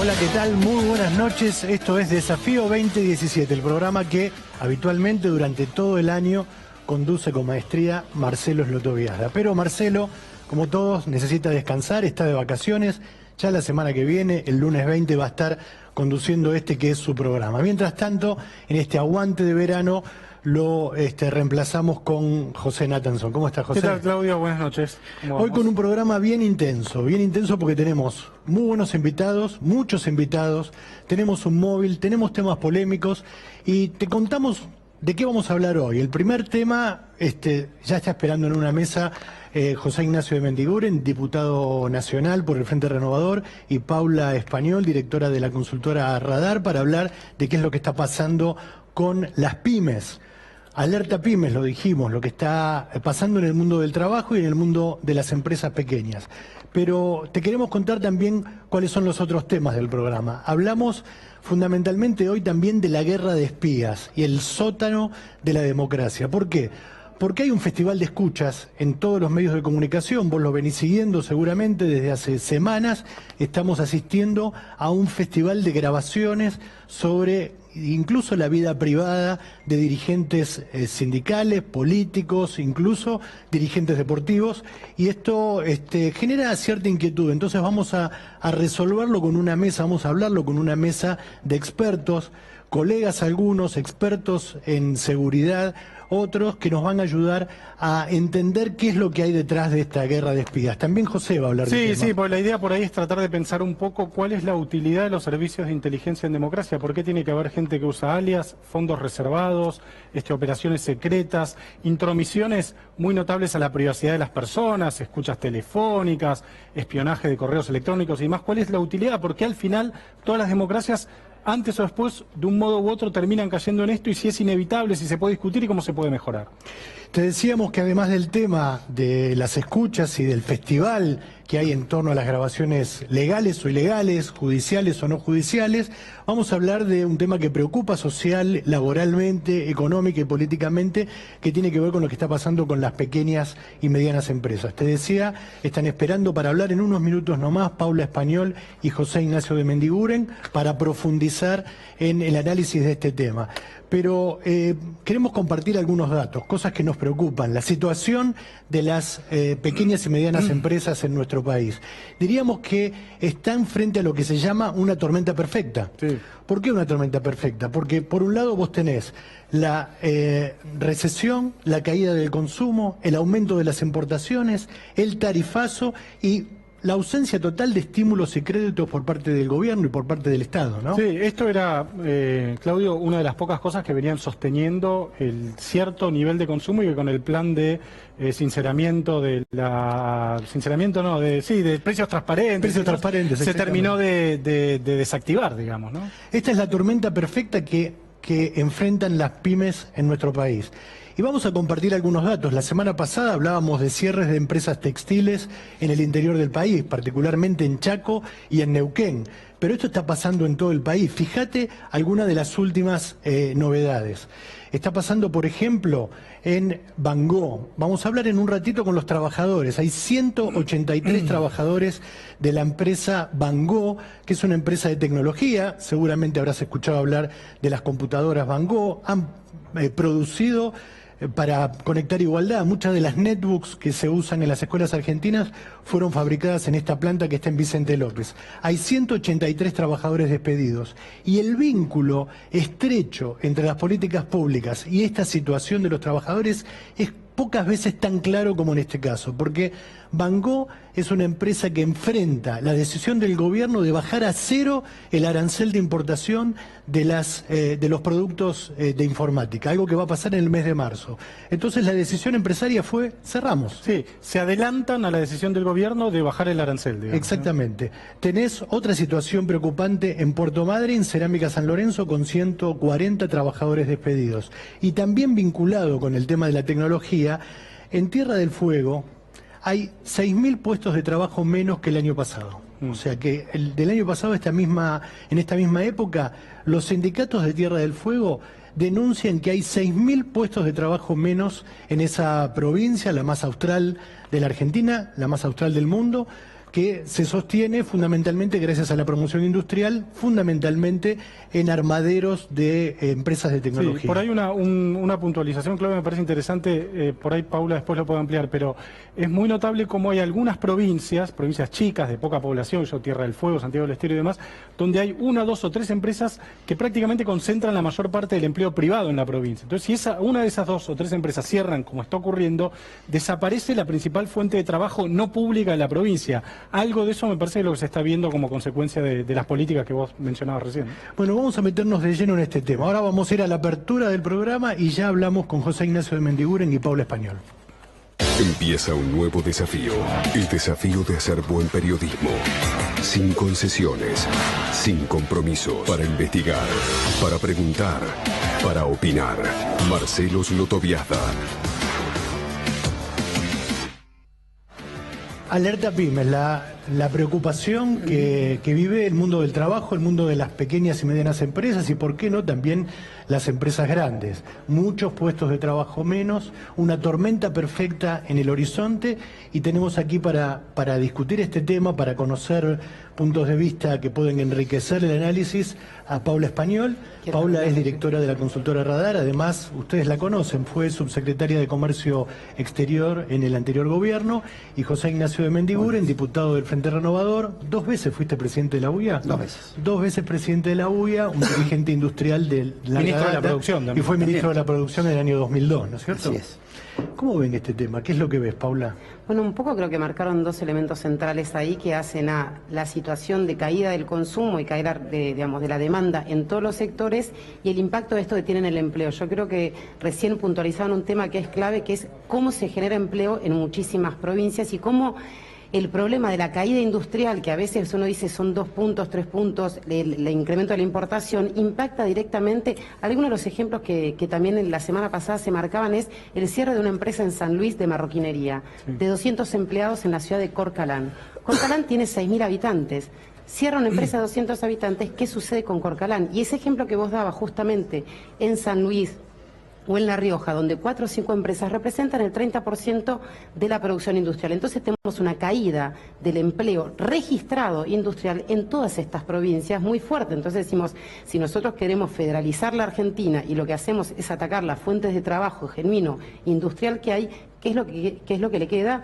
Hola, ¿qué tal? Muy buenas noches. Esto es Desafío 2017, el programa que habitualmente durante todo el año conduce con maestría Marcelo Slotoviazda. Pero Marcelo, como todos, necesita descansar, está de vacaciones. Ya la semana que viene, el lunes 20, va a estar conduciendo este que es su programa. Mientras tanto, en este aguante de verano, lo reemplazamos con José Nathanson. ¿Cómo estás, José? ¿Qué tal, Claudio? Buenas noches. Hoy con un programa bien intenso porque tenemos muy buenos invitados, muchos invitados, tenemos un móvil, tenemos temas polémicos y te contamos de qué vamos a hablar hoy. El primer tema ya está esperando en una mesa José Ignacio de Mendiguren, diputado nacional por el Frente Renovador, y Paula Español, directora de la consultora Radar, para hablar de qué es lo que está pasando con las pymes. Alerta pymes, lo dijimos, lo que está pasando en el mundo del trabajo y en el mundo de las empresas pequeñas. Pero te queremos contar también cuáles son los otros temas del programa. Hablamos fundamentalmente hoy también de la guerra de espías y el sótano de la democracia. ¿Por qué? Porque hay un festival de escuchas en todos los medios de comunicación, vos lo venís siguiendo seguramente desde hace semanas. Estamos asistiendo a un festival de grabaciones sobre incluso la vida privada de dirigentes sindicales, políticos, incluso dirigentes deportivos, y esto genera cierta inquietud. Entonces vamos a resolverlo con una mesa, vamos a hablarlo con una mesa de expertos, colegas algunos, expertos en seguridad, otros que nos van a ayudar a entender qué es lo que hay detrás de esta guerra de espías. También José va a hablar de Sí, pues la idea por ahí es tratar de pensar un poco cuál es la utilidad de los servicios de inteligencia en democracia, por qué tiene que haber gente que usa alias, fondos reservados, operaciones secretas, intromisiones muy notables a la privacidad de las personas, escuchas telefónicas, espionaje de correos electrónicos y demás. ¿Cuál es la utilidad? Porque al final todas las democracias, antes o después, de un modo u otro, terminan cayendo en esto, y si es inevitable, si se puede discutir y cómo se puede mejorar. Te decíamos que además del tema de las escuchas y del festival que hay en torno a las grabaciones legales o ilegales, judiciales o no judiciales, vamos a hablar de un tema que preocupa social, laboralmente, económica y políticamente, que tiene que ver con lo que está pasando con las pequeñas y medianas empresas. Te decía, están esperando para hablar en unos minutos nomás Paula Español y José Ignacio de Mendiguren para profundizar en el análisis de este tema. Pero queremos compartir algunos datos, cosas que nos preocupan. La situación de las pequeñas y medianas empresas en nuestro país. Diríamos que están frente a lo que se llama una tormenta perfecta. Sí. ¿Por qué una tormenta perfecta? Porque por un lado vos tenés la recesión, la caída del consumo, el aumento de las importaciones, el tarifazo y la ausencia total de estímulos y créditos por parte del gobierno y por parte del Estado, ¿no? Sí, esto era, Claudio, una de las pocas cosas que venían sosteniendo el cierto nivel de consumo, y que con el plan de sinceramiento de precios transparentes, se terminó de desactivar, digamos, ¿no? Esta es la tormenta perfecta que enfrentan las pymes en nuestro país. Y vamos a compartir algunos datos. La semana pasada hablábamos de cierres de empresas textiles en el interior del país, particularmente en Chaco y en Neuquén. Pero esto está pasando en todo el país. Fíjate algunas de las últimas novedades. Está pasando, por ejemplo, en Bangó. Vamos a hablar en un ratito con los trabajadores. Hay 183 trabajadores de la empresa Bangó, que es una empresa de tecnología. Seguramente habrás escuchado hablar de las computadoras Bangó. Han producido para conectar igualdad. Muchas de las netbooks que se usan en las escuelas argentinas fueron fabricadas en esta planta que está en Vicente López. Hay 183 trabajadores despedidos. Y el vínculo estrecho entre las políticas públicas y esta situación de los trabajadores es pocas veces tan claro como en este caso, porque Bangó es una empresa que enfrenta la decisión del gobierno de bajar a cero el arancel de importación de los productos de informática, algo que va a pasar en el mes de marzo. Entonces la decisión empresaria fue, cerramos. Sí, se adelantan a la decisión del gobierno de bajar el arancel, digamos, exactamente, ¿no? Tenés otra situación preocupante en Puerto Madryn, Cerámica San Lorenzo, con 140 trabajadores despedidos. Y también vinculado con el tema de la tecnología, en Tierra del Fuego hay 6.000 puestos de trabajo menos que el año pasado. O sea que del año pasado, en esta misma época, los sindicatos de Tierra del Fuego denuncian que hay 6.000 puestos de trabajo menos en esa provincia, la más austral de la Argentina, la más austral del mundo, que se sostiene fundamentalmente gracias a la promoción industrial, fundamentalmente en armaderos de empresas de tecnología. Sí, por ahí una puntualización, Claudia, me parece interesante, por ahí Paula después lo puede ampliar, pero es muy notable cómo hay algunas provincias chicas de poca población, yo Tierra del Fuego, Santiago del Estero y demás, donde hay una, dos o tres empresas que prácticamente concentran la mayor parte del empleo privado en la provincia. Entonces, si una de esas dos o tres empresas cierran, como está ocurriendo, desaparece la principal fuente de trabajo no pública de la provincia. Algo de eso me parece que es lo que se está viendo como consecuencia de las políticas que vos mencionabas recién. Bueno, vamos a meternos de lleno en este tema. Ahora vamos a ir a la apertura del programa y ya hablamos con José Ignacio de Mendiguren y Paula Español. Empieza un nuevo desafío, el desafío de hacer buen periodismo, sin concesiones, sin compromisos, para investigar, para preguntar, para opinar. Marcelo Slotoviazda. Alerta Pymes, la preocupación que vive el mundo del trabajo, el mundo de las pequeñas y medianas empresas y, por qué no, también las empresas grandes. Muchos puestos de trabajo menos, una tormenta perfecta en el horizonte, y tenemos aquí para discutir este tema, para conocer puntos de vista que pueden enriquecer el análisis, a Paula Español. Paula es directora de la consultora Radar, además ustedes la conocen, fue subsecretaria de Comercio Exterior en el anterior gobierno, y José Ignacio de Mendiguren, diputado del Frente Renovador. 2 veces fuiste presidente de la UIA. 2 veces. 2 veces presidente de la UIA, un dirigente industrial de la Ministro de la Producción y también. fue ministro de la Producción en el año 2002, ¿no es cierto? Así es. ¿Cómo ven este tema? ¿Qué es lo que ves, Paula? Bueno, un poco creo que marcaron 2 elementos centrales ahí que hacen a la situación de caída del consumo y caída de la demanda en todos los sectores y el impacto de esto que tiene en el empleo. Yo creo que recién puntualizaban un tema que es clave, que es cómo se genera empleo en muchísimas provincias y cómo el problema de la caída industrial, que a veces uno dice son 2 puntos, 3 puntos, el incremento de la importación, impacta directamente. Algunos de los ejemplos que también en la semana pasada se marcaban es el cierre de una empresa en San Luis de marroquinería, de 200 empleados en la ciudad de Corcalán. Corcalán tiene 6.000 habitantes. Cierra una empresa de 200 habitantes, ¿qué sucede con Corcalán? Y ese ejemplo que vos dabas justamente en San Luis o en La Rioja, donde 4 o 5 empresas representan el 30% de la producción industrial. Entonces tenemos una caída del empleo registrado industrial en todas estas provincias muy fuerte. Entonces decimos, si nosotros queremos federalizar la Argentina y lo que hacemos es atacar las fuentes de trabajo genuino industrial que hay, ¿qué es lo que le queda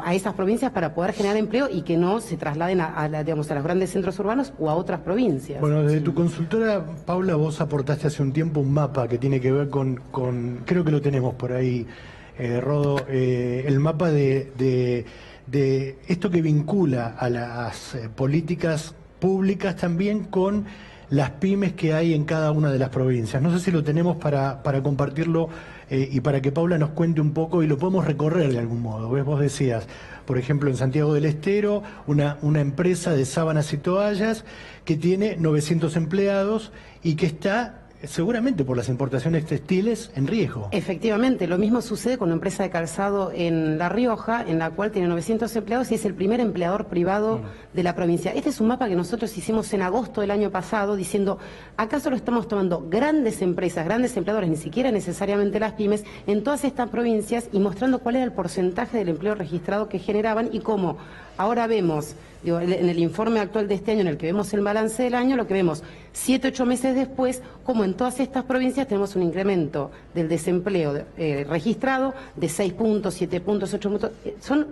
a esas provincias para poder generar empleo y que no se trasladen a los grandes centros urbanos o a otras provincias? Bueno, desde tu consultora, Paula, vos aportaste hace un tiempo un mapa que tiene que ver con creo que lo tenemos por ahí, Rodo, el mapa de esto que vincula a las políticas públicas también con las pymes que hay en cada una de las provincias. No sé si lo tenemos para compartirlo y para que Paula nos cuente un poco y lo podemos recorrer de algún modo. ¿Ves? Vos decías, por ejemplo, en Santiago del Estero, una empresa de sábanas y toallas que tiene 900 empleados y que está seguramente por las importaciones textiles en riesgo. Efectivamente, lo mismo sucede con una empresa de calzado en La Rioja, en la cual tiene 900 empleados y es el primer empleador privado de la provincia. Este es un mapa que nosotros hicimos en agosto del año pasado, diciendo, ¿acaso lo estamos tomando grandes empresas, grandes empleadores, ni siquiera necesariamente las pymes, en todas estas provincias y mostrando cuál era el porcentaje del empleo registrado que generaban y cómo ahora vemos, en el informe actual de este año, en el que vemos el balance del año, lo que vemos 7, 8 meses después, como en todas estas provincias tenemos un incremento del desempleo registrado de 6 puntos, 7 puntos, 8 puntos. Son,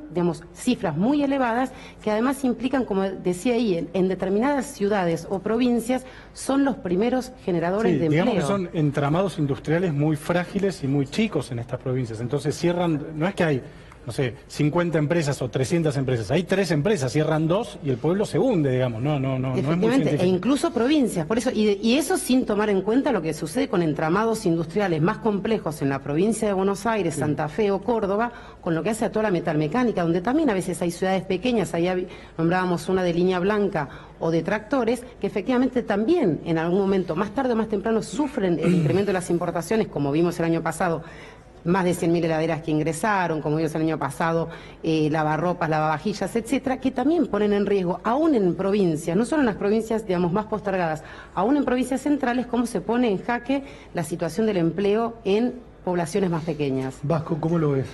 cifras muy elevadas que además implican, como decía ahí, en determinadas ciudades o provincias son los primeros generadores de empleo. Digamos que son entramados industriales muy frágiles y muy chicos en estas provincias. Entonces cierran, no es que hay, no sé, 50 empresas o 300 empresas. Hay 3 empresas, cierran 2 y el pueblo se hunde, digamos. No es muy Efectivamente, científico. e incluso provincias. Por eso, y eso sin tomar en cuenta lo que sucede con entramados industriales más complejos en la provincia de Buenos Aires, Santa Fe o Córdoba, con lo que hace a toda la metalmecánica, donde también a veces hay ciudades pequeñas, ahí nombrábamos una de línea blanca o de tractores, que efectivamente también en algún momento, más tarde o más temprano, sufren el incremento de las importaciones, como vimos el año pasado. Más de 100.000 heladeras que ingresaron, como vimos el año pasado, lavarropas, lavavajillas, etcétera, que también ponen en riesgo, aún en provincias, no solo en las provincias, más postergadas, aún en provincias centrales, cómo se pone en jaque la situación del empleo en poblaciones más pequeñas. Vasco, ¿cómo lo ves?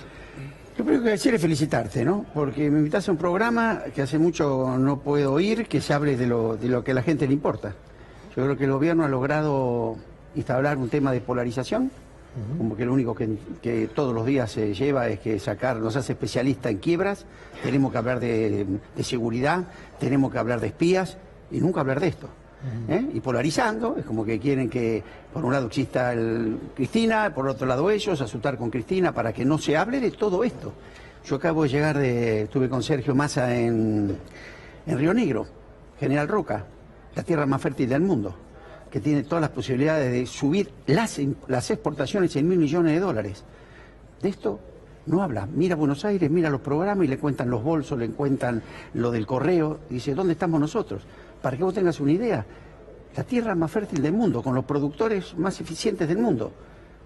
Lo primero que decir es felicitarte, ¿no? Porque me invitaste a un programa que hace mucho no puedo oír, que se hable de lo que a la gente le importa. Yo creo que el gobierno ha logrado instaurar un tema de polarización, como que lo único que todos los días se lleva es que nos hace especialistas en quiebras, tenemos que hablar de seguridad, tenemos que hablar de espías y nunca hablar de esto. Y polarizando, es como que quieren que por un lado exista Cristina, por otro lado ellos, asustar con Cristina para que no se hable de todo esto. Yo acabo de llegar estuve con Sergio Massa en Río Negro, General Roca, la tierra más fértil del mundo, que tiene todas las posibilidades de subir las exportaciones en $1.000 millones. De esto no habla. Mira Buenos Aires, mira los programas y le cuentan los bolsos, le cuentan lo del correo. Y dice, ¿dónde estamos nosotros? Para que vos tengas una idea, la tierra más fértil del mundo, con los productores más eficientes del mundo,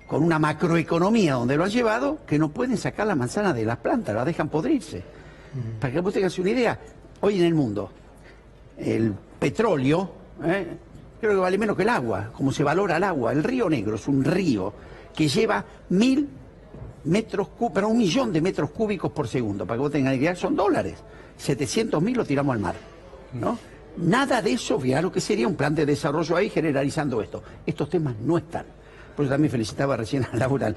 con una macroeconomía donde lo han llevado, que no pueden sacar la manzana de las plantas, la dejan podrirse. Para que vos tengas una idea, hoy en el mundo, el petróleo, creo que vale menos que el agua, como se valora el agua. El Río Negro es un río que lleva 1.000 metros cúbicos, pero 1 millón de metros cúbicos por segundo. Para que vos tengas idea, son dólares. 700.000 lo tiramos al mar, ¿no? Nada de eso, fíjate lo que sería un plan de desarrollo ahí generalizando esto. Estos temas no están. Por eso también felicitaba recién a Laura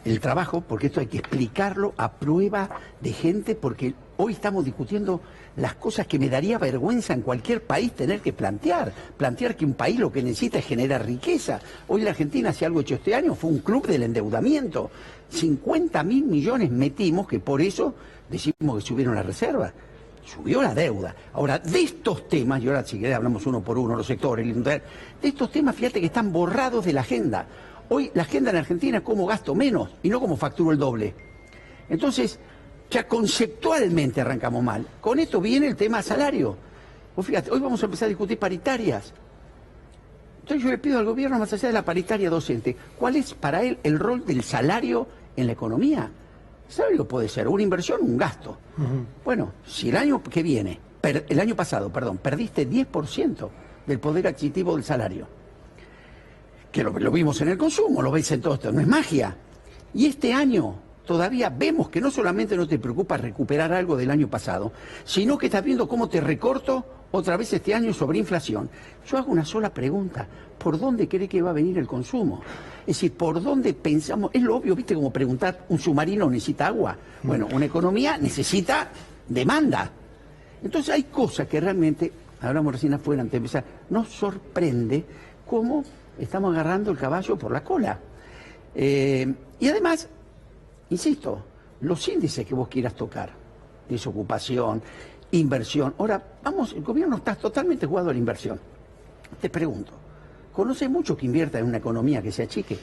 el trabajo, porque esto hay que explicarlo a prueba de gente, porque hoy estamos discutiendo las cosas que me daría vergüenza en cualquier país tener que plantear. Plantear que un país lo que necesita es generar riqueza. Hoy la Argentina, si algo hecho este año, fue un club del endeudamiento. 50.000 millones metimos, que por eso decimos que subieron las reservas. Subió la deuda. Ahora, de estos temas, y ahora si querés hablamos uno por uno, los sectores, de estos temas, fíjate que están borrados de la agenda. Hoy la agenda en Argentina es cómo gasto menos y no cómo facturo el doble. Entonces, ya conceptualmente arrancamos mal. Con esto viene el tema salario. Vos fíjate, hoy vamos a empezar a discutir paritarias. Entonces yo le pido al gobierno, más allá de la paritaria docente, ¿cuál es para él el rol del salario en la economía? Salario puede ser una inversión, un gasto. Bueno, si el año que viene, el año pasado, perdiste 10% del poder adquisitivo del salario, que lo vimos en el consumo, lo veis en todo esto, no es magia. Y este año todavía vemos que no solamente no te preocupa recuperar algo del año pasado, sino que estás viendo cómo te recorto otra vez este año sobre inflación. Yo hago una sola pregunta, ¿por dónde cree que va a venir el consumo? Es decir, ¿por dónde pensamos? Es lo obvio, ¿viste? Como preguntar, ¿un submarino necesita agua? Bueno, una economía necesita demanda. Entonces hay cosas que realmente, hablamos recién afuera antes de empezar, nos sorprende cómo estamos agarrando el caballo por la cola. Y además, insisto, los índices que vos quieras tocar, desocupación, inversión. Ahora, el gobierno está totalmente jugado a la inversión. Te pregunto, ¿conoce mucho que invierta en una economía que se achique?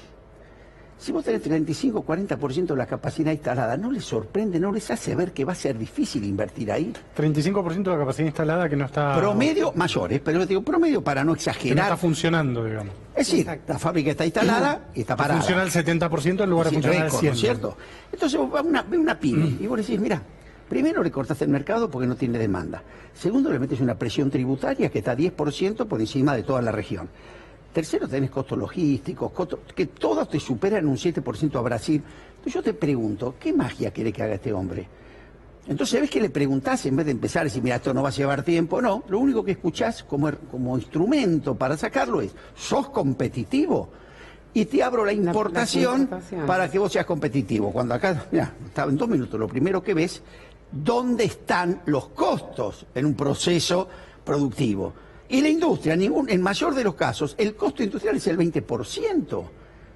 Si vos tenés 35 o 40% de la capacidad instalada, ¿no les sorprende, no les hace ver que va a ser difícil invertir ahí? 35% de la capacidad instalada que no está... Promedio, mayores, pero digo promedio para no exagerar. Que no está funcionando, digamos. Es decir, la fábrica está instalada y está parada. Funciona al 70% en lugar de funcionar al 100%. ¿No es cierto? Entonces vos ve una pyme y vos decís, mira, primero le cortaste el mercado porque no tiene demanda. Segundo, le metes una presión tributaria que está 10% por encima de toda la región. Tercero, tenés costos logísticos, que todos te superan un 7% a Brasil. Entonces yo te pregunto, ¿qué magia quiere que haga este hombre? Entonces, ¿ves que le preguntás en vez de empezar a decir, mira, esto no va a llevar tiempo? No, lo único que escuchás como instrumento para sacarlo es, ¿sos competitivo? Y te abro la importación para que vos seas competitivo. Cuando acá, mira, estaba en 2 minutos, lo primero que ves, ¿dónde están los costos en un proceso productivo? Y la industria, en mayor de los casos, el costo industrial es el 20%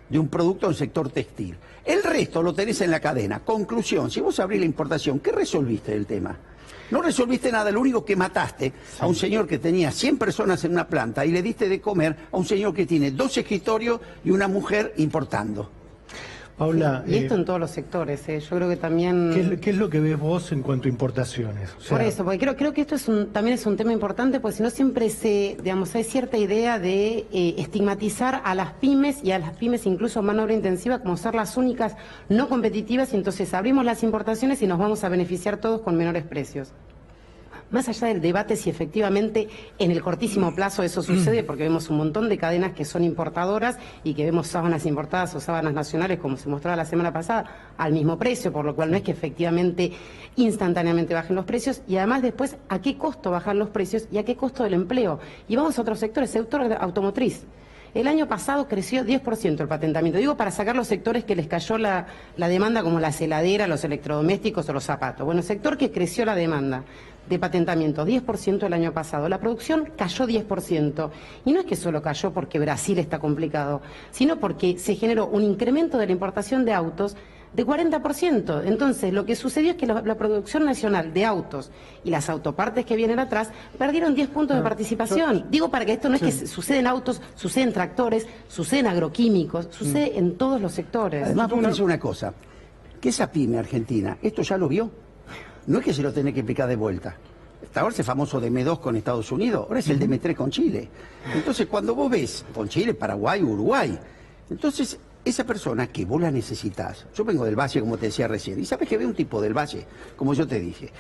de un producto en sector textil. El resto lo tenés en la cadena. Conclusión, si vos abrís la importación, ¿qué resolviste del tema? No resolviste nada, lo único que mataste a un señor que tenía 100 personas en una planta y le diste de comer a un señor que tiene 2 escritorios y una mujer importando. Paula, y esto en todos los sectores, yo creo que también... ¿Qué es lo que ves vos en cuanto a importaciones? O sea, por eso, porque creo que esto también es un tema importante, porque si no siempre hay cierta idea de estigmatizar a las pymes y a las pymes incluso mano de obra intensiva como ser las únicas no competitivas, y entonces abrimos las importaciones y nos vamos a beneficiar todos con menores precios. más allá del debate si efectivamente en el cortísimo plazo eso sucede, porque vemos un montón de cadenas que son importadoras y que vemos sábanas importadas o sábanas nacionales, como se mostraba la semana pasada, al mismo precio, por lo cual no es que efectivamente instantáneamente bajen los precios, y además después a qué costo bajan los precios y a qué costo del empleo. Y vamos a otros sectores, sector automotriz. El año pasado creció 10% el patentamiento. Digo, para sacar los sectores que les cayó la demanda, como las heladeras, los electrodomésticos o los zapatos. Bueno, el sector que creció la demanda de patentamiento, 10% el año pasado. La producción cayó 10%. Y no es que solo cayó porque Brasil está complicado, sino porque se generó un incremento de la importación de autos de 40%. Entonces, lo que sucedió es que la producción nacional de autos y las autopartes que vienen atrás perdieron 10 puntos de participación. Digo, para que esto no es que sucede en autos, sucede en tractores, sucede en agroquímicos, sucede en todos los sectores. Además, vos pensás una cosa, que esa pyme argentina, esto ya lo vio. No es que se lo tenés que explicar de vuelta. Hasta ahora es famoso de M2 con Estados Unidos, ahora es el de M3 con Chile. Entonces, cuando vos ves con Chile, Paraguay, Uruguay, entonces esa persona que vos la necesitas, yo vengo del Valle, como te decía recién, y sabes que veo un tipo del Valle, como yo te dije,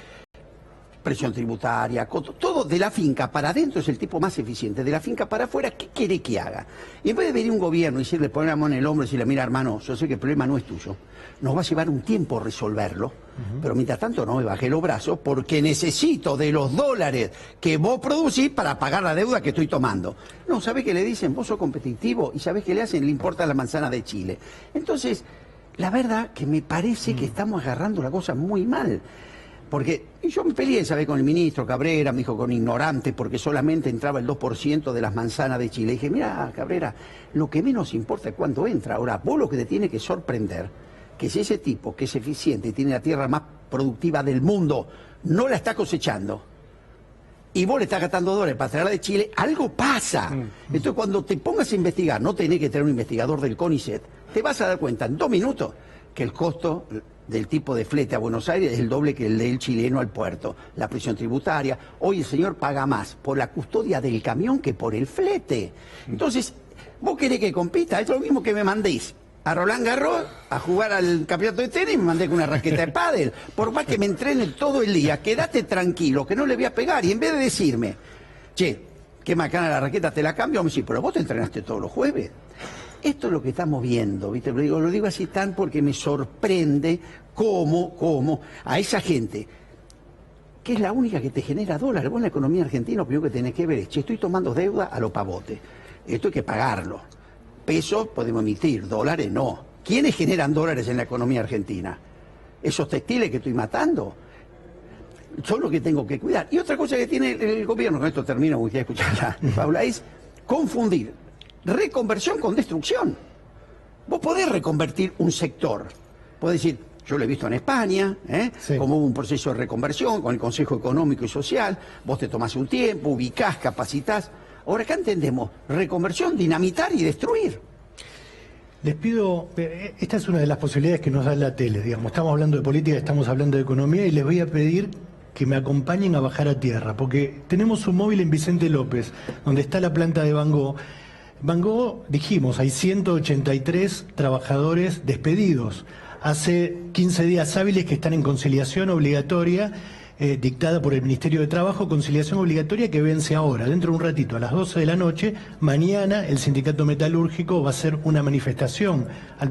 presión tributaria, todo de la finca para adentro es el tipo más eficiente, de la finca para afuera, ¿qué quiere que haga? Y en vez de venir un gobierno y decirle, poner la mano en el hombro y decirle, mira hermano, yo sé que el problema no es tuyo, nos va a llevar un tiempo resolverlo, pero mientras tanto no me bajé los brazos porque necesito de los dólares que vos producís para pagar la deuda que estoy tomando. No, ¿sabés qué le dicen? Vos sos competitivo, y ¿sabés qué le hacen? Le importa la manzana de Chile. Entonces, la verdad que me parece que estamos agarrando la cosa muy mal. Porque yo me peleé, ¿sabés? Con el ministro Cabrera, me dijo con ignorante, porque solamente entraba el 2% de las manzanas de Chile. Y dije, mira, Cabrera, lo que menos importa es cuánto entra. Ahora, vos lo que te tiene que sorprender, que si ese tipo, que es eficiente y tiene la tierra más productiva del mundo, no la está cosechando, y vos le estás gastando dólares para traerla de Chile, algo pasa. Entonces, cuando te pongas a investigar, no tenés que tener un investigador del CONICET, te vas a dar cuenta en 2 minutos que el costo del tipo de flete a Buenos Aires es el doble que el del chileno al puerto. La presión tributaria, hoy el señor paga más por la custodia del camión que por el flete. Entonces, vos querés que compita, es lo mismo que me mandéis a Roland Garros a jugar al campeonato de tenis, me mandé con una raqueta de pádel. Por más que me entrene todo el día, quédate tranquilo, que no le voy a pegar. Y en vez de decirme, che, qué macana la raqueta, te la cambio, me dice, pero vos te entrenaste todos los jueves. Esto es lo que estamos viendo, ¿viste? Lo digo así tan porque me sorprende cómo a esa gente, que es la única que te genera dólares. Vos en la economía argentina lo primero que tenés que ver es, che, estoy tomando deuda a lo pavote. Esto hay que pagarlo. Pesos podemos emitir, dólares no. ¿Quiénes generan dólares en la economía argentina? ¿Esos textiles que estoy matando? Son los que tengo que cuidar. Y otra cosa que tiene el gobierno, con esto termino, porque quiero escucharla, Paula, es confundir reconversión con destrucción. Vos podés reconvertir un sector. Podés decir, yo lo he visto en España, Sí. como hubo un proceso de reconversión con el Consejo Económico y Social, vos te tomás un tiempo, ubicás, capacitás. Ahora acá entendemos reconversión, dinamitar y destruir. Les pido, esta es una de las posibilidades que nos da la tele, digamos, estamos hablando de política, estamos hablando de economía, y les voy a pedir que me acompañen a bajar a tierra, porque tenemos un móvil en Vicente López, donde está la planta de Van Gogh. Van Gogh, dijimos, hay 183 trabajadores despedidos. Hace 15 días hábiles que están en conciliación obligatoria, dictada por el Ministerio de Trabajo, conciliación obligatoria que vence ahora, dentro de un ratito, a las 12 de la noche. Mañana el Sindicato Metalúrgico va a hacer una manifestación,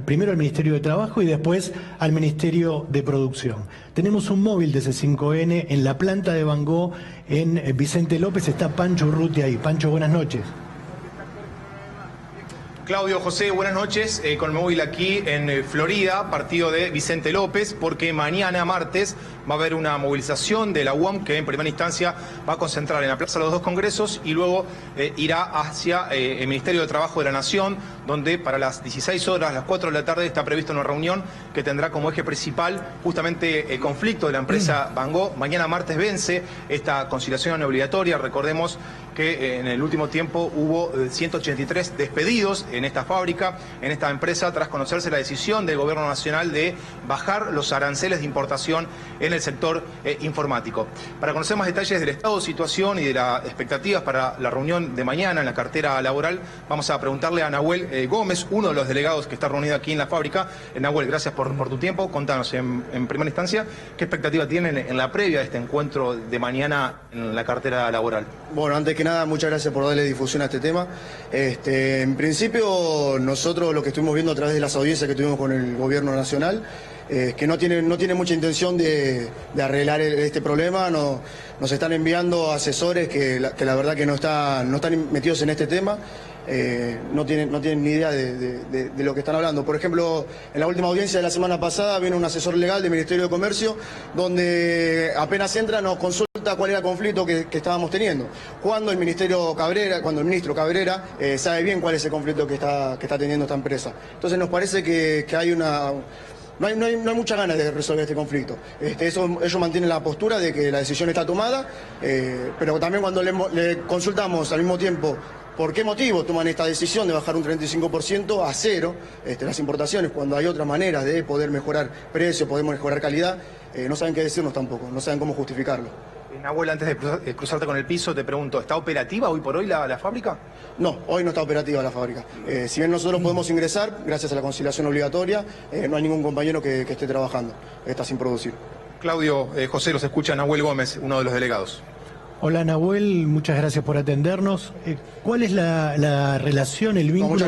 primero al Ministerio de Trabajo y después al Ministerio de Producción. Tenemos un móvil de C5N en la planta de Van Gogh en Vicente López, está Pancho Urruti ahí. Pancho, buenas noches. Claudio, José, buenas noches. Con el móvil aquí en Florida, partido de Vicente López, porque mañana, martes, va a haber una movilización de la UAM que en primera instancia va a concentrar en la Plaza de los Dos Congresos y luego irá hacia el Ministerio de Trabajo de la Nación, donde para las 16 horas, las 4 de la tarde, está prevista una reunión que tendrá como eje principal justamente el conflicto de la empresa Van Gogh. Mañana martes vence esta conciliación obligatoria. Recordemos que en el último tiempo hubo 183 despedidos en esta fábrica, en esta empresa, tras conocerse la decisión del Gobierno Nacional de bajar los aranceles de importación en el sector informático. Para conocer más detalles del estado de situación y de las expectativas para la reunión de mañana en la cartera laboral, vamos a preguntarle a Nahuel Gómez, uno de los delegados que está reunido aquí en la fábrica. Nahuel, gracias por tu tiempo. Contanos, en primera instancia, ¿qué expectativa tienen en la previa de este encuentro de mañana en la cartera laboral? Bueno, antes que nada, muchas gracias por darle difusión a este tema. En principio, nosotros lo que estuvimos viendo a través de las audiencias que tuvimos con el Gobierno Nacional, que no tiene mucha intención de arreglar este problema. Nos están enviando asesores que la verdad que no están metidos en este tema. No tienen ni idea de lo que están hablando. Por ejemplo, en la última audiencia de la semana pasada vino un asesor legal del Ministerio de Comercio, donde apenas entra nos consulta cuál era el conflicto que estábamos teniendo. Cuando el ministro Cabrera sabe bien cuál es el conflicto que está teniendo esta empresa. Entonces nos parece que hay una... No hay muchas ganas de resolver este conflicto. Ellos mantienen la postura de que la decisión está tomada, pero también cuando le consultamos al mismo tiempo por qué motivo toman esta decisión de bajar un 35% a cero las importaciones, cuando hay otras maneras de poder mejorar precio, poder mejorar calidad, no saben qué decirnos tampoco, no saben cómo justificarlo. Nahuel, antes de cruzarte con el piso, te pregunto, ¿está operativa hoy por hoy la fábrica? No, hoy no está operativa la fábrica. Si bien nosotros podemos ingresar, gracias a la conciliación obligatoria, no hay ningún compañero que esté trabajando, está sin producir. Claudio, José, los escucha Nahuel Gómez, uno de los delegados. Hola Nahuel, muchas gracias por atendernos. ¿Cuál es la relación, el vínculo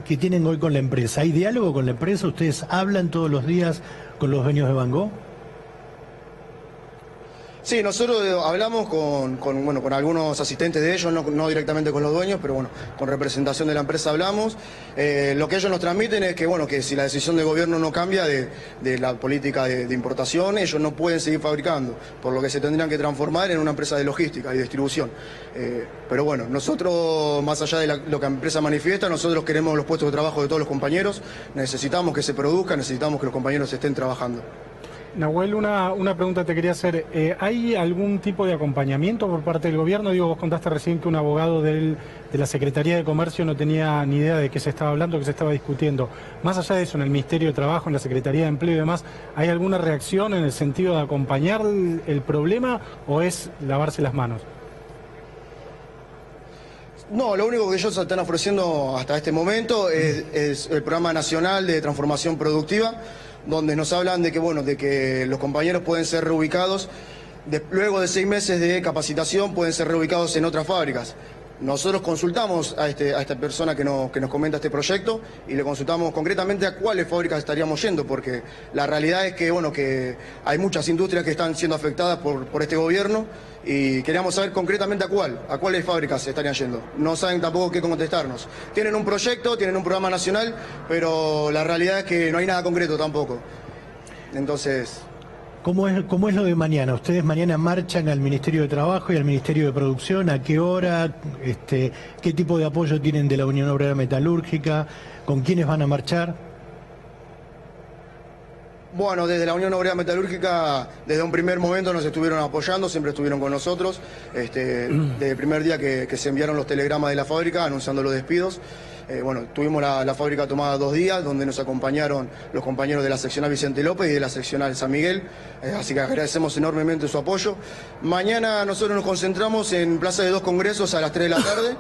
que tienen hoy con la empresa? ¿Hay diálogo con la empresa? ¿Ustedes hablan todos los días con los dueños de Van Gogh? Sí, nosotros hablamos con algunos asistentes de ellos, no directamente con los dueños, pero bueno, con representación de la empresa hablamos. Lo que ellos nos transmiten es que si la decisión del gobierno no cambia de la política de importación, ellos no pueden seguir fabricando, por lo que se tendrían que transformar en una empresa de logística y distribución. Pero bueno, nosotros, más allá de lo que la empresa manifiesta, nosotros queremos los puestos de trabajo de todos los compañeros, necesitamos que se produzca, necesitamos que los compañeros estén trabajando. Nahuel, una pregunta te quería hacer. ¿Hay algún tipo de acompañamiento por parte del gobierno? Digo, vos contaste recién que un abogado de la Secretaría de Comercio no tenía ni idea de qué se estaba hablando, qué se estaba discutiendo. Más allá de eso, en el Ministerio de Trabajo, en la Secretaría de Empleo y demás, ¿hay alguna reacción en el sentido de acompañar el problema o es lavarse las manos? No, lo único que ellos están ofreciendo hasta este momento es el Programa Nacional de Transformación Productiva, donde nos hablan de que los compañeros pueden ser reubicados, luego de 6 meses de capacitación pueden ser reubicados en otras fábricas. Nosotros consultamos a esta persona que nos comenta este proyecto y le consultamos concretamente a cuáles fábricas estaríamos yendo, porque la realidad es que hay muchas industrias que están siendo afectadas por este gobierno y queríamos saber concretamente a cuáles fábricas estarían yendo. No saben tampoco qué contestarnos. Tienen un proyecto, tienen un programa nacional, pero la realidad es que no hay nada concreto tampoco. Entonces... ¿Cómo es lo de mañana? ¿Ustedes mañana marchan al Ministerio de Trabajo y al Ministerio de Producción? ¿A qué hora? ¿Qué tipo de apoyo tienen de la Unión Obrera Metalúrgica? ¿Con quiénes van a marchar? Bueno, desde la Unión Obrera Metalúrgica, desde un primer momento nos estuvieron apoyando, siempre estuvieron con nosotros. Desde el primer día que se enviaron los telegramas de la fábrica anunciando los despidos. Tuvimos la fábrica tomada 2 días, donde nos acompañaron los compañeros de la seccional Vicente López y de la seccional San Miguel, así que agradecemos enormemente su apoyo. Mañana nosotros nos concentramos en Plaza de 2 Congresos a las 3 de la tarde,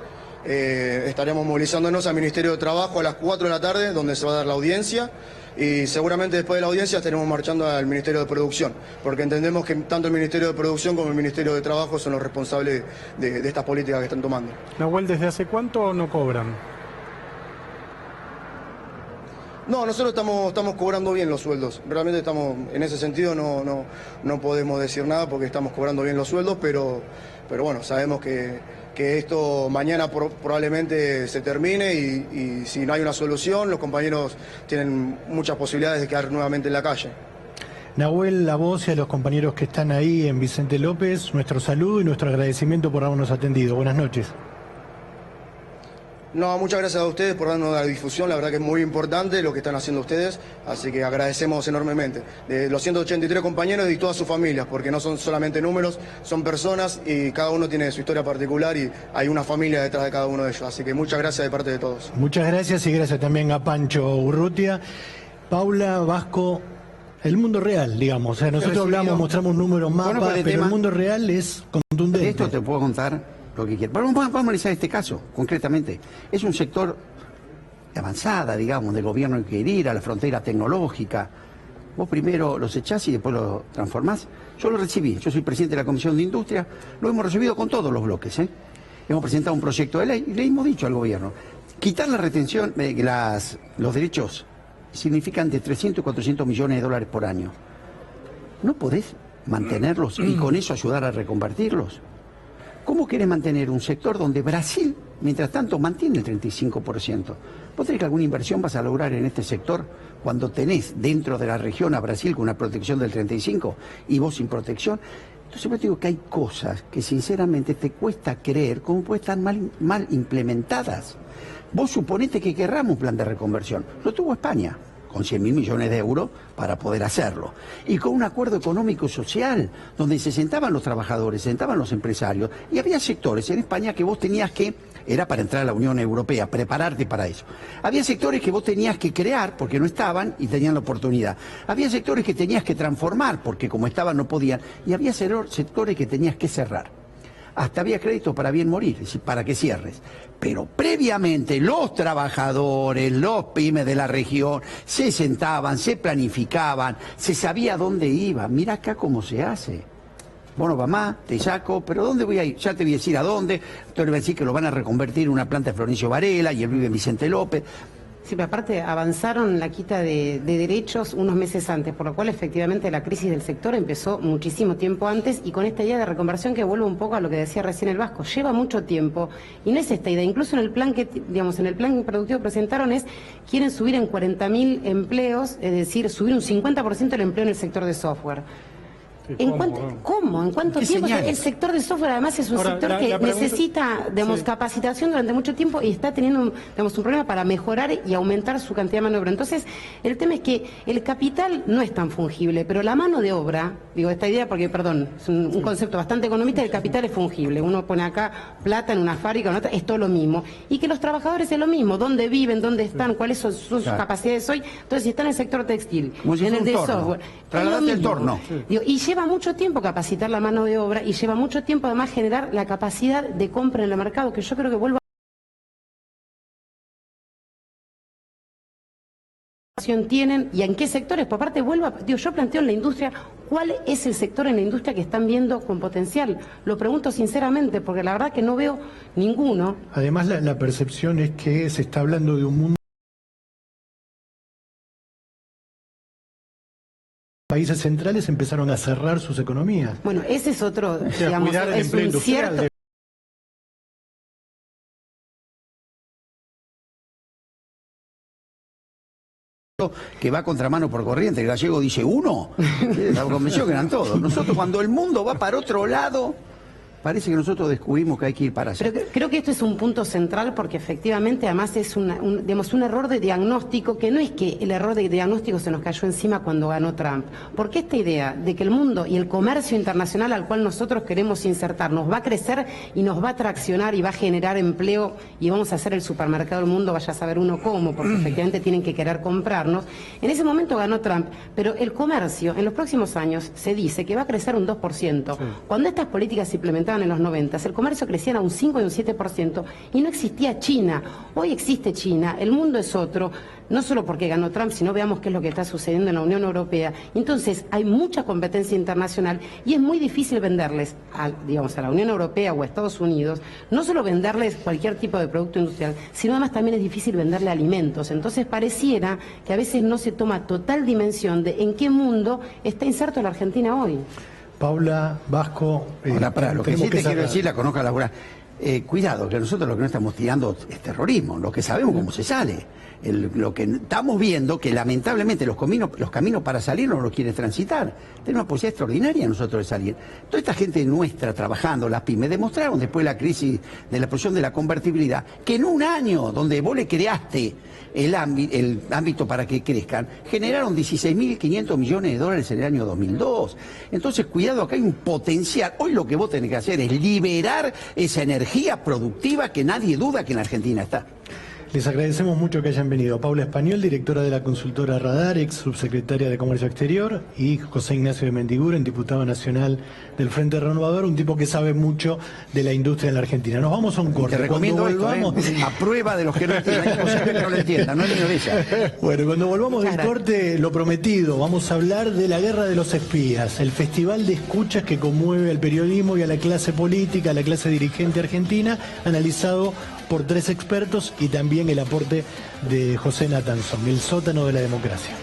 estaremos movilizándonos al Ministerio de Trabajo a las 4 de la tarde, donde se va a dar la audiencia, y seguramente después de la audiencia estaremos marchando al Ministerio de Producción, porque entendemos que tanto el Ministerio de Producción como el Ministerio de Trabajo son los responsables de estas políticas que están tomando. Nahuel, ¿desde hace cuánto no cobran? No, nosotros estamos cobrando bien los sueldos. Realmente estamos, en ese sentido no podemos decir nada porque estamos cobrando bien los sueldos, pero bueno, sabemos que esto mañana probablemente se termine y si no hay una solución, los compañeros tienen muchas posibilidades de quedar nuevamente en la calle. Nahuel, a vos y a los compañeros que están ahí en Vicente López, nuestro saludo y nuestro agradecimiento por habernos atendido. Buenas noches. No, muchas gracias a ustedes por darnos la difusión, la verdad que es muy importante lo que están haciendo ustedes, así que agradecemos enormemente. De los 183 compañeros y todas sus familias, porque no son solamente números, son personas y cada uno tiene su historia particular y hay una familia detrás de cada uno de ellos, así que muchas gracias de parte de todos. Muchas gracias y gracias también a Pancho Urrutia. Paula, Vasco, el mundo real, digamos. O sea, nosotros hablamos, mostramos números, mapas, pero el mundo real es contundente. De esto te puedo contar lo que quieras. Vamos a analizar este caso, concretamente. Es un sector de avanzada, digamos, del gobierno que quiere ir a la frontera tecnológica. Vos primero los echás y después los transformás. Yo lo recibí, yo soy presidente de la Comisión de Industria, lo hemos recibido con todos los bloques, ¿eh? Hemos presentado un proyecto de ley y le hemos dicho al gobierno, quitar la retención, los derechos significan de 300 y 400 millones de dólares por año. ¿No podés mantenerlos y con eso ayudar a reconvertirlos? ¿Cómo querés mantener un sector donde Brasil, mientras tanto, mantiene el 35%? ¿Vos tenés que alguna inversión vas a lograr en este sector cuando tenés dentro de la región a Brasil con una protección del 35% y vos sin protección? Entonces yo te digo que hay cosas que sinceramente te cuesta creer cómo pueden estar mal implementadas. Vos suponete que querramos un plan de reconversión. Lo tuvo España, con 100.000 millones de euros para poder hacerlo. Y con un acuerdo económico y social, donde se sentaban los trabajadores, se sentaban los empresarios, y había sectores en España que vos tenías que, era para entrar a la Unión Europea, prepararte para eso. Había sectores que vos tenías que crear, porque no estaban y tenían la oportunidad. Había sectores que tenías que transformar, porque como estaban no podían. Y había sectores que tenías que cerrar. Hasta había crédito para bien morir, es decir, para que cierres. Pero previamente los trabajadores, los pymes de la región, se sentaban, se planificaban, se sabía dónde iba. Mira acá cómo se hace. Bueno, mamá, te saco, pero ¿dónde voy a ir? Ya te voy a decir a dónde. Entonces le voy a decir que lo van a reconvertir en una planta de Florencio Varela y él vive en Vicente López. Sí, pero aparte avanzaron la quita de derechos unos meses antes, por lo cual efectivamente la crisis del sector empezó muchísimo tiempo antes y con esta idea de reconversión que vuelve un poco a lo que decía recién el Vasco, lleva mucho tiempo y no es esta idea, incluso en el plan que, digamos, en el plan productivo presentaron quieren subir en 40.000 empleos, es decir, subir un 50% el empleo en el sector de software. ¿Cómo? ¿En cuánto tiempo? El sector de software además es un sector que necesita, digamos, capacitación durante mucho tiempo y está teniendo, digamos, un problema para mejorar y aumentar su cantidad de mano de obra. Entonces, el tema es que el capital no es tan fungible, pero la mano de obra, digo, esta idea porque, perdón, es un concepto bastante economista, el capital es fungible. Uno pone acá plata en una fábrica, en otra, es todo lo mismo. Y que los trabajadores es lo mismo, dónde viven, dónde están, cuáles son sus capacidades hoy. Entonces, si están en el sector textil, en el de software, trasladate el torno. Digo, y lleva mucho tiempo capacitar la mano de obra y lleva mucho tiempo además generar la capacidad de compra en el mercado, que yo creo que vuelvo a tienen y en qué sectores. Por parte yo planteo en la industria, ¿cuál es el sector en la industria que están viendo con potencial? Lo pregunto sinceramente porque la verdad que no veo ninguno. Además la percepción es que se está hablando de un mundo. Países centrales empezaron a cerrar sus economías. Bueno, ese es otro, o sea, digamos, cuidar el es empleo un industrial. cierto... Que va contramano por corriente, el gallego dice uno, la convención que eran todos. Nosotros cuando el mundo va para otro lado, parece que nosotros descubrimos que hay que ir para allá. Pero creo que esto es un punto central porque efectivamente además es digamos, un error de diagnóstico, que no es que el error de diagnóstico se nos cayó encima cuando ganó Trump, porque esta idea de que el mundo y el comercio internacional al cual nosotros queremos insertarnos va a crecer y nos va a traccionar y va a generar empleo y vamos a hacer el supermercado del mundo, vaya a saber uno cómo, porque efectivamente tienen que querer comprarnos. En ese momento ganó Trump, pero el comercio en los próximos años se dice que va a crecer un 2%. Sí. Cuando estas políticas se implementaban en los 90, el comercio crecía a un 5 y un 7% y no existía China. Hoy existe China, el mundo es otro, no solo porque ganó Trump, sino veamos qué es lo que está sucediendo en la Unión Europea. Entonces hay mucha competencia internacional y es muy difícil venderles digamos, a la Unión Europea o a Estados Unidos, no solo venderles cualquier tipo de producto industrial, sino además también es difícil venderle alimentos. Entonces pareciera que a veces no se toma total dimensión de en qué mundo está inserto la Argentina hoy. Paula, Vasco... Ahora, para lo que sí te quiero decir, la conozco a Laura. cuidado, que nosotros lo que no estamos tirando es terrorismo, lo que sabemos cómo se sale. Lo que estamos viendo que lamentablemente los caminos para salir no los quieren transitar. Tenemos una posibilidad extraordinaria nosotros de salir. Toda esta gente nuestra trabajando, las pymes, demostraron después de la crisis de la explosión de la convertibilidad, que en un año donde vos le creaste el ámbito para que crezcan, generaron 16.500 millones de dólares en el año 2002. Entonces, cuidado, acá hay un potencial. Hoy lo que vos tenés que hacer es liberar esa energía productiva que nadie duda que en la Argentina está. Les agradecemos mucho que hayan venido. Paula Español, directora de la consultora Radar, ex subsecretaria de Comercio Exterior, y José Ignacio de Mendiguren, diputado nacional del Frente Renovador, un tipo que sabe mucho de la industria en la Argentina. Nos vamos a un corte. Te recomiendo Cuando volvamos... a prueba de los que no entienden, que no lo entiendan, no es ignorancia. Bueno, cuando volvamos del corte, lo prometido, vamos a hablar de la Guerra de los Espías, el festival de escuchas que conmueve al periodismo y a la clase política, a la clase dirigente argentina, analizado por 3 expertos y también el aporte de José Natanson, el sótano de la democracia.